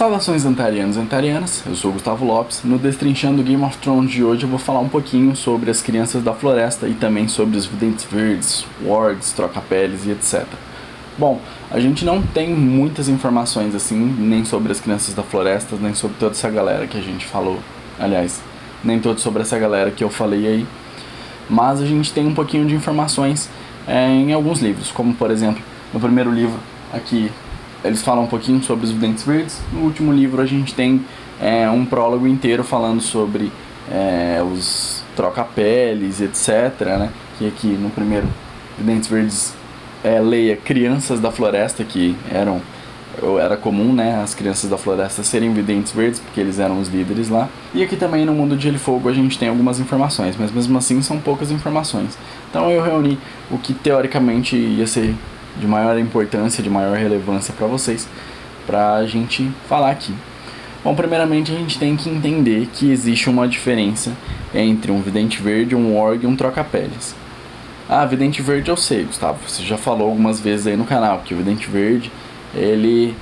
Saudações Antarianos e Antarianas, eu sou o Gustavo Lopes. No Destrinchando Game of Thrones de hoje eu vou falar um pouquinho sobre as Crianças da Floresta e também sobre os Videntes Verdes, Wargs, Troca-Peles e etc. Bom, a gente não tem muitas informações assim, nem sobre as Crianças da Floresta, nem sobre toda essa galera que a gente falou. Aliás, nem todo sobre essa galera que eu falei aí. Mas a gente tem um pouquinho de informações em alguns livros, como por exemplo, no primeiro livro aqui eles falam um pouquinho sobre os Videntes Verdes. No último livro a gente tem um prólogo inteiro falando sobre os Troca-Peles, etc. Né? Que aqui no primeiro Videntes Verdes leia Crianças da Floresta, que era comum, né, as Crianças da Floresta serem Videntes Verdes, porque eles eram os líderes lá. E aqui também no Mundo de Gelo e Fogo a gente tem algumas informações, mas mesmo assim são poucas informações. Então eu reuni o que teoricamente ia ser de maior importância, de maior relevância para vocês, pra gente falar aqui. Bom, primeiramente a gente tem que entender que existe uma diferença entre um Vidente Verde, um Warg e um Troca-Peles. Ah, Vidente Verde eu sei, Gustavo, você já falou algumas vezes aí no canal que o Vidente Verde ele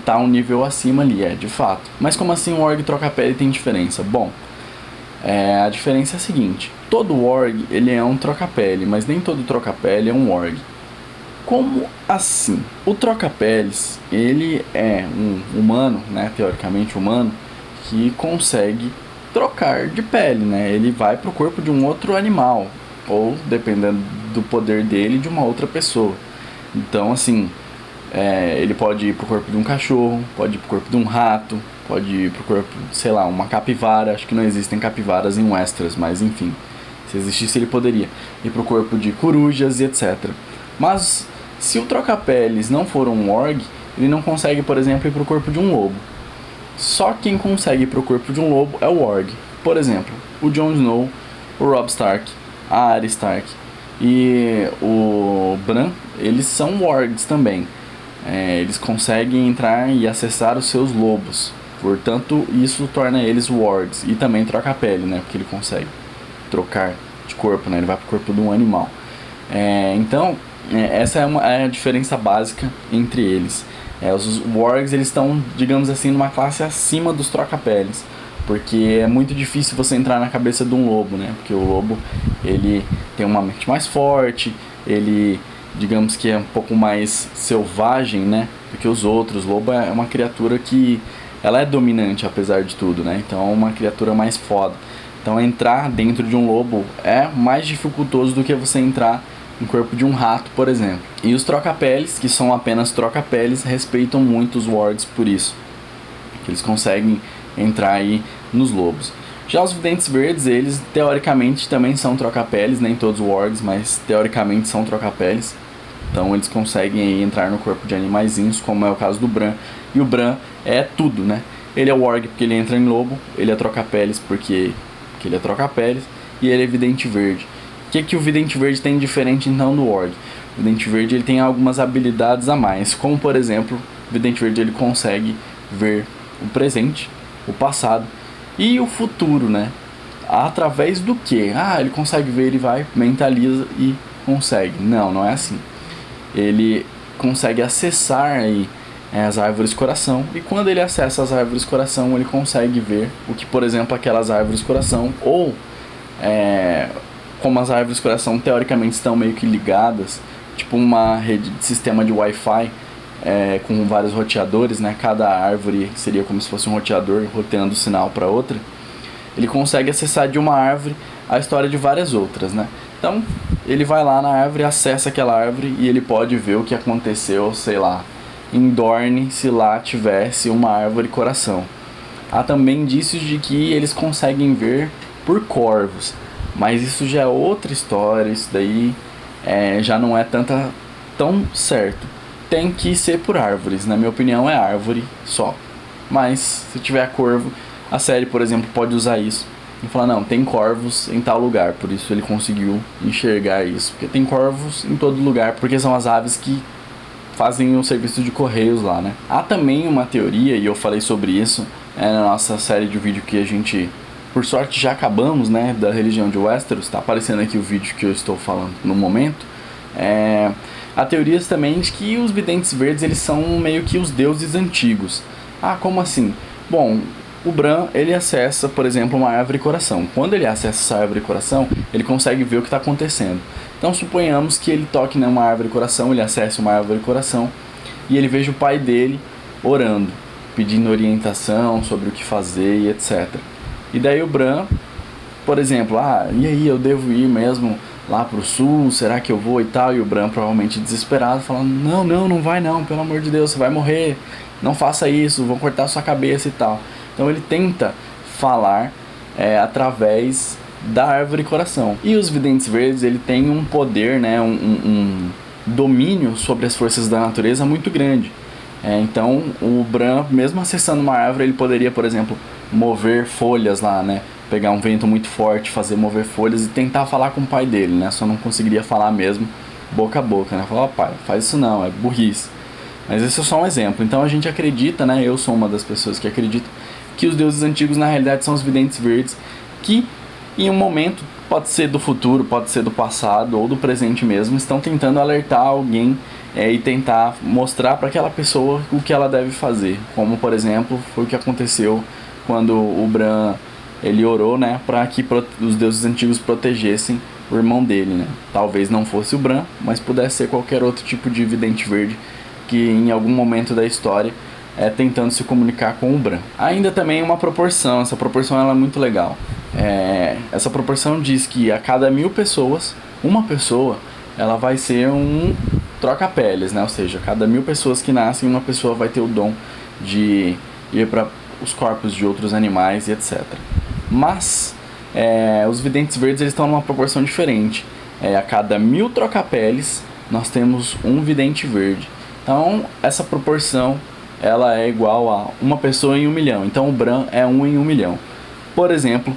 tá um nível acima ali, de fato. Mas como assim o Warg e Troca-Pele tem diferença? Bom, a diferença é a seguinte: todo Warg ele é um Troca-Pele, mas nem todo Troca-Pele é um Warg. Como assim? O Troca-Peles, ele é um humano, né, teoricamente humano, que consegue trocar de pele, né? Ele vai pro corpo de um outro animal, ou, dependendo do poder dele, de uma outra pessoa. Então, assim, ele pode ir pro corpo de um cachorro, pode ir pro corpo de um rato, pode ir pro corpo, sei lá, uma capivara. Acho que não existem capivaras em Westeros, mas enfim, se existisse ele poderia ir pro corpo de corujas e etc. Mas se o Troca-Peles não for um Warg, ele não consegue, por exemplo, ir pro corpo de um lobo. Só quem consegue ir pro corpo de um lobo é o Warg. Por exemplo, o Jon Snow, o Robb Stark, a Arya Stark e o Bran, eles são Wargs também. Eles conseguem entrar e acessar os seus lobos. Portanto, isso torna eles Wargs. E também Troca-Pele, né? Porque ele consegue trocar de corpo, né? Ele vai pro corpo de um animal. Então, essa é a diferença básica entre eles. Os Wargs, eles estão, digamos assim, numa classe acima dos Troca-Peles, porque é muito difícil você entrar na cabeça de um lobo, né? Porque o lobo, ele tem uma mente mais forte, ele, digamos que é um pouco mais selvagem, né, do que os outros. O lobo é uma criatura que ela é dominante, apesar de tudo, né? Então é uma criatura mais foda. Então entrar dentro de um lobo é mais dificultoso do que você entrar no corpo de um rato, por exemplo. E os Troca-Peles, que são apenas Troca-Peles, respeitam muito os Wargs por isso, que eles conseguem entrar aí nos lobos. Já os Videntes Verdes, eles teoricamente também são Troca-Peles, nem todos os Wargs, mas teoricamente são Troca-Peles. Então eles conseguem aí entrar no corpo de animaizinhos, como é o caso do Bran. E o Bran é tudo, né? Ele é Warg porque ele entra em lobo, ele é Troca-Peles porque ele é Troca-Peles, e ele é Vidente Verde. O que o Vidente Verde tem diferente então do Warg? O Vidente Verde ele tem algumas habilidades a mais, como por exemplo, o Vidente Verde ele consegue ver o presente, o passado e o futuro, né? Através do que? Ele consegue ver, ele vai, mentaliza e consegue. Não é assim. Ele consegue acessar aí as árvores coração, e quando ele acessa as árvores coração, ele consegue ver o que, por exemplo, aquelas árvores coração, ou como as árvores coração teoricamente estão meio que ligadas, tipo uma rede de sistema de Wi-Fi, com vários roteadores, né? Cada árvore seria como se fosse um roteador roteando o sinal para outra. Ele consegue acessar de uma árvore a história de várias outras, né? Então ele vai lá na árvore, acessa aquela árvore e ele pode ver o que aconteceu, sei lá, em Dorne, se lá tivesse uma árvore coração. Há também indícios de que eles conseguem ver por corvos, mas isso já é outra história. Isso daí já não é tão certo. Tem que ser por árvores, na minha opinião é árvore só. Mas se tiver corvo, a série, por exemplo, pode usar isso e falar, não, tem corvos em tal lugar, por isso ele conseguiu enxergar isso. Porque tem corvos em todo lugar, porque são as aves que fazem o serviço de correios lá, né? Há também uma teoria, e eu falei sobre isso na nossa série de vídeo que a gente, por sorte, já acabamos, né, da religião de Westeros. Tá aparecendo aqui o vídeo que eu estou falando no momento. Há teorias também de que os Videntes Verdes, eles são meio que os deuses antigos. Ah, como assim? Bom, o Bran, ele acessa, por exemplo, uma árvore coração. Quando ele acessa essa árvore coração, ele consegue ver o que está acontecendo. Então suponhamos que ele toque numa árvore coração, ele acesse uma árvore coração e ele veja o pai dele orando, pedindo orientação sobre o que fazer e etc. E daí o Bran, por exemplo, e aí, eu devo ir mesmo lá pro sul, será que eu vou e tal? E o Bran provavelmente desesperado, falando, não vai não, pelo amor de Deus, você vai morrer, não faça isso, vão cortar sua cabeça e tal. Então ele tenta falar através da árvore coração. E os videntes verdes, ele tem um poder, né, um domínio sobre as forças da natureza muito grande. Então o Bran, mesmo acessando uma árvore, ele poderia, por exemplo, mover folhas lá, né? Pegar um vento muito forte, fazer mover folhas e tentar falar com o pai dele, né? Só não conseguiria falar mesmo boca a boca, né? Falar, pai, faz isso não, é burrice. Mas esse é só um exemplo. Então a gente acredita, né? Eu sou uma das pessoas que acredita que os deuses antigos na realidade são os videntes verdes, que em um momento, pode ser do futuro, pode ser do passado ou do presente mesmo, estão tentando alertar alguém e tentar mostrar para aquela pessoa o que ela deve fazer. Como, por exemplo, foi o que aconteceu quando o Bran ele orou, né, para que os deuses antigos protegessem o irmão dele, né? Talvez não fosse o Bran, mas pudesse ser qualquer outro tipo de vidente verde que em algum momento da história tentando se comunicar com o Bran. Ainda também uma proporção, essa proporção ela é muito legal. Essa proporção diz que a cada 1000 pessoas, uma pessoa ela vai ser um troca-peles, né? Ou seja, a cada 1000 pessoas que nascem, uma pessoa vai ter o dom de ir para os corpos de outros animais e etc. Mas os videntes verdes eles estão numa proporção diferente. A cada 1000 troca-peles, nós temos um vidente verde. Então, essa proporção ela é igual a uma pessoa em 1 milhão. Então, o Bran é 1 em 1 milhão. Por exemplo,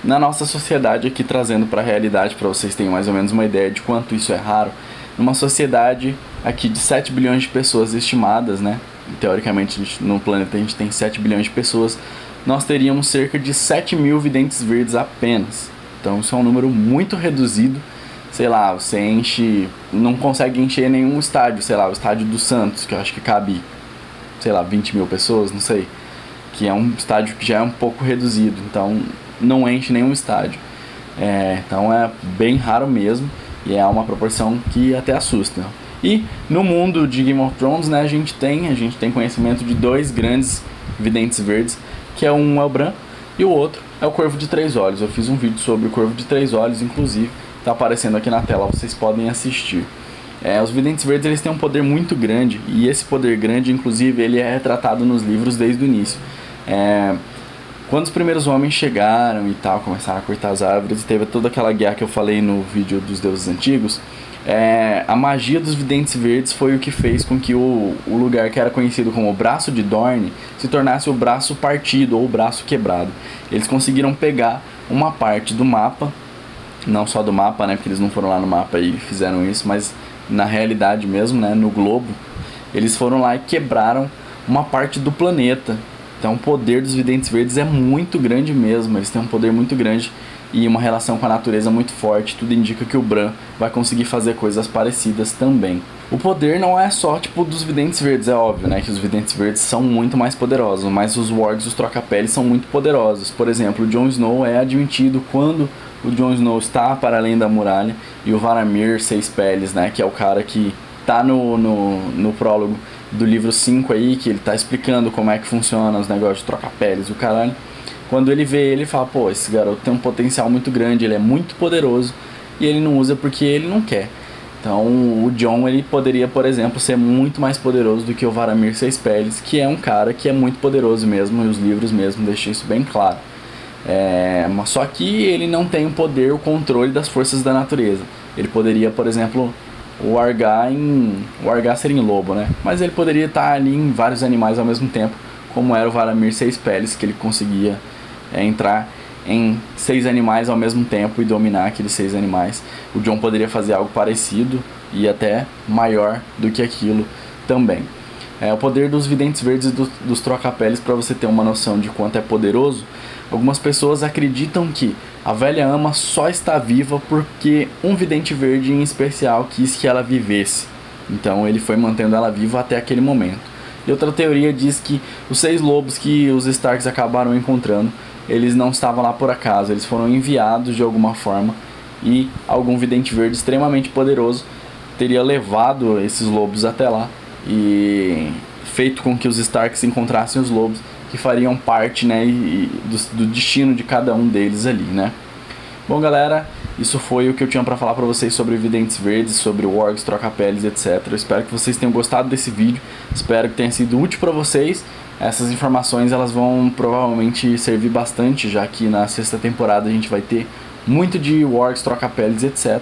na nossa sociedade aqui, trazendo para a realidade, para vocês terem mais ou menos uma ideia de quanto isso é raro, numa sociedade aqui de 7 bilhões de pessoas estimadas, né? Teoricamente, no planeta a gente tem 7 bilhões de pessoas, nós teríamos cerca de 7.000 videntes verdes apenas. Então, isso é um número muito reduzido. Sei lá, você não consegue encher nenhum estádio, sei lá, o estádio do Santos, que eu acho que cabe, sei lá, 20.000 pessoas, não sei. Que é um estádio que já é um pouco reduzido, então não enche nenhum estádio. Então é bem raro mesmo, e é uma proporção que até assusta. E no mundo de Game of Thrones, né, a gente tem conhecimento de 2 grandes videntes verdes, que um é o Bran e o outro é o Corvo de 3 Olhos. Eu fiz um vídeo sobre o Corvo de 3 Olhos, inclusive, está aparecendo aqui na tela, vocês podem assistir. Os videntes verdes eles têm um poder muito grande, e esse poder grande, inclusive, ele é retratado nos livros desde o início. Quando os primeiros homens chegaram e tal, começaram a cortar as árvores, e teve toda aquela guerra que eu falei no vídeo dos deuses antigos, a magia dos videntes verdes foi o que fez com que o lugar que era conhecido como o Braço de Dorne se tornasse o braço partido ou o braço quebrado. Eles conseguiram pegar uma parte do mapa, não só do mapa, né, porque eles não foram lá no mapa e fizeram isso, mas na realidade mesmo, né, no globo, eles foram lá e quebraram uma parte do planeta. Então o poder dos videntes verdes é muito grande mesmo, eles têm um poder muito grande e uma relação com a natureza muito forte. Tudo indica que o Bran vai conseguir fazer coisas parecidas também. O poder não é só tipo dos videntes verdes, é óbvio, né, que os videntes verdes são muito mais poderosos, mas os wargs, os troca-peles, são muito poderosos. Por exemplo, o Jon Snow é admitido quando o Jon Snow está para além da muralha, e o Varamir Seis Peles, né, que é o cara que tá no prólogo do livro 5 aí, que ele tá explicando como é que funciona os negócios de troca-peles, o caralho. Quando ele vê ele fala, pô, esse garoto tem um potencial muito grande, ele é muito poderoso, e ele não usa porque ele não quer. Então o Jon, ele poderia, por exemplo, ser muito mais poderoso do que o Varamir Seis Peles, que é um cara que é muito poderoso mesmo, e os livros mesmo deixam isso bem claro. Mas só que ele não tem o poder, o controle das forças da natureza. Ele poderia, por exemplo, o Argar seria em lobo, né? Mas ele poderia estar ali em vários animais ao mesmo tempo, como era o Varamir Seis Peles, que ele conseguia entrar em 6 animais ao mesmo tempo e dominar aqueles 6 animais. O Jon poderia fazer algo parecido e até maior do que aquilo também. O poder dos videntes verdes e dos troca-peles, para você ter uma noção de quanto é poderoso, algumas pessoas acreditam que a velha ama só está viva porque um vidente verde em especial quis que ela vivesse. Então ele foi mantendo ela viva até aquele momento. E outra teoria diz que os 6 lobos que os Starks acabaram encontrando, eles não estavam lá por acaso, eles foram enviados de alguma forma e algum vidente verde extremamente poderoso teria levado esses lobos até lá e feito com que os Starks encontrassem os lobos que fariam parte, né, do destino de cada um deles ali, né. Bom, galera, isso foi o que eu tinha para falar para vocês sobre videntes verdes, sobre wargs, troca-peles, etc. Eu espero que vocês tenham gostado desse vídeo, espero que tenha sido útil para vocês. Essas informações elas vão provavelmente servir bastante, já que na 6ª temporada a gente vai ter muito de wargs, troca-peles, etc.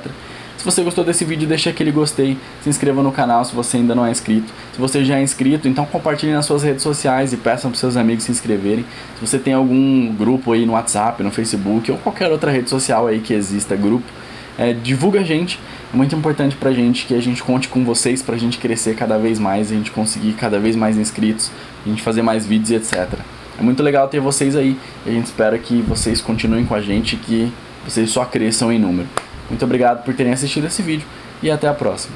Se você gostou desse vídeo, deixa aquele gostei, se inscreva no canal se você ainda não é inscrito. Se você já é inscrito, então compartilhe nas suas redes sociais e peçam para seus amigos se inscreverem. Se você tem algum grupo aí no WhatsApp, no Facebook ou qualquer outra rede social aí que exista grupo, divulga a gente. É muito importante pra gente que a gente conte com vocês pra gente crescer cada vez mais, a gente conseguir cada vez mais inscritos, a gente fazer mais vídeos e etc. É muito legal ter vocês aí e a gente espera que vocês continuem com a gente e que vocês só cresçam em número. Muito obrigado por terem assistido esse vídeo e até a próxima.